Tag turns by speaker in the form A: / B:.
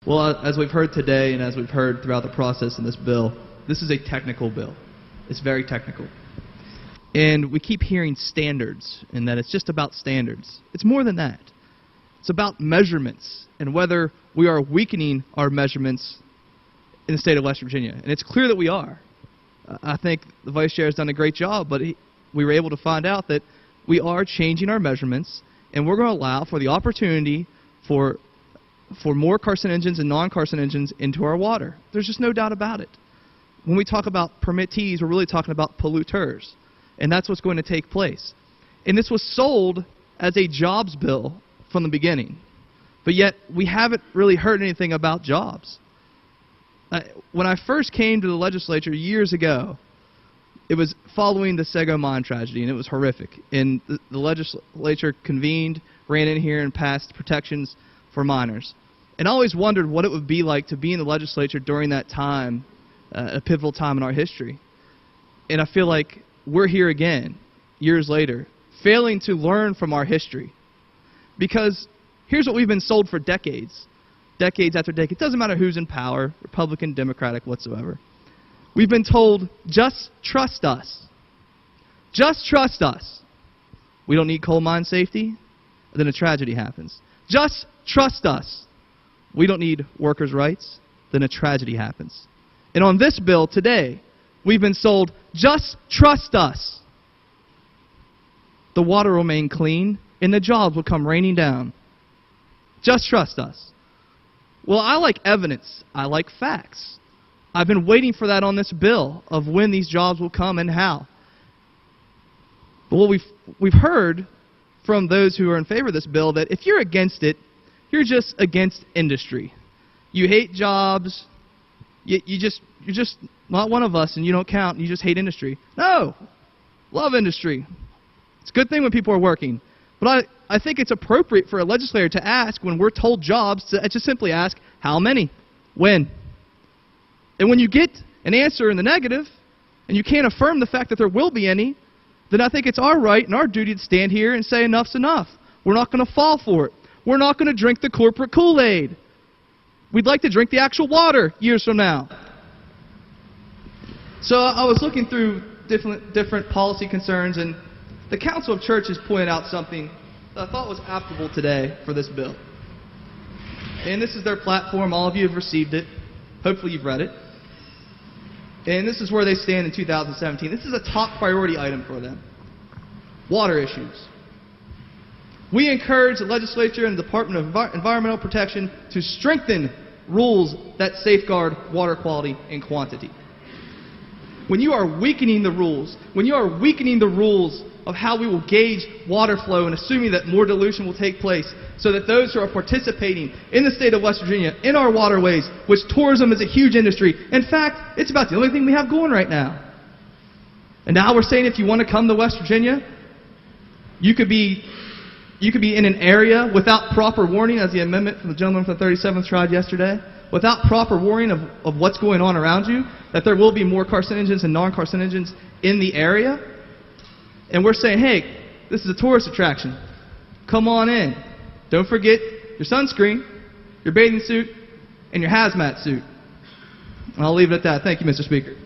A: Well, as we've heard today and as we've heard throughout the process in this bill, this is a technical bill. It's very technical. And we keep hearing standards and that it's just about standards. It's more than that. It's about measurements and whether we are weakening our measurements in the state of West Virginia. And it's clear that we are. I think the Vice Chair has done a great job, but we were able to find out that we are changing our measurements, and we're going to allow for the opportunity for more carcinogens and non-carcinogens into our water. There's just no doubt about it. When we talk about permittees, we're really talking about polluters, and that's what's going to take place. And this was sold as a jobs bill from the beginning, but yet we haven't really heard anything about jobs. When I first came to the legislature years ago, it was following the Sego mine tragedy, and it was horrific. And the legislature convened, ran in here, and passed protections for miners. And I always wondered what it would be like to be in the legislature during that time, a pivotal time in our history. And I feel like we're here again, years later, failing to learn from our history. Because here's what we've been sold for decades. Decades after decades. It doesn't matter who's in power, Republican, Democratic, whatsoever. We've been told, just trust us. Just trust us. We don't need coal mine safety. And then a tragedy happens. Just trust us. We don't need workers' rights. Then a tragedy happens. And on this bill today, we've been sold, just trust us. The water will remain clean, and the jobs will come raining down. Just trust us. Well, I like evidence. I like facts. I've been waiting for that on this bill of when these jobs will come and how. But what we've heard from those who are in favor of this bill that if you're against it, you're just against industry. You hate jobs. You're just not one of us, and you don't count, and you just hate industry. No. Love industry. It's a good thing when people are working. But I think it's appropriate for a legislator to ask, when we're told jobs, to just simply ask, how many? When? And when you get an answer in the negative, and you can't affirm the fact that there will be any, then I think it's our right and our duty to stand here and say enough's enough. We're not going to fall for it. We're not going to drink the corporate Kool-Aid. We'd like to drink the actual water years from now. So I was looking through different policy concerns, and the Council of Churches pointed out something that I thought was applicable today for this bill. And this is their platform. All of you have received it. Hopefully you've read it. And this is where they stand in 2017. This is a top priority item for them. Water issues. We encourage the legislature and the Department of Environmental Protection to strengthen rules that safeguard water quality and quantity. When you are weakening the rules, of how we will gauge water flow and assuming that more dilution will take place so that those who are participating in the state of West Virginia, in our waterways, which tourism is a huge industry. In fact, it's about the only thing we have going right now. And now we're saying if you want to come to West Virginia, you could be in an area without proper warning, as the amendment from the gentleman from the 37th tried yesterday, without proper warning of what's going on around you, that there will be more carcinogens and non-carcinogens in the area. And we're saying, hey, this is a tourist attraction. Come on in. Don't forget your sunscreen, your bathing suit, and your hazmat suit. And I'll leave it at that. Thank you, Mr. Speaker.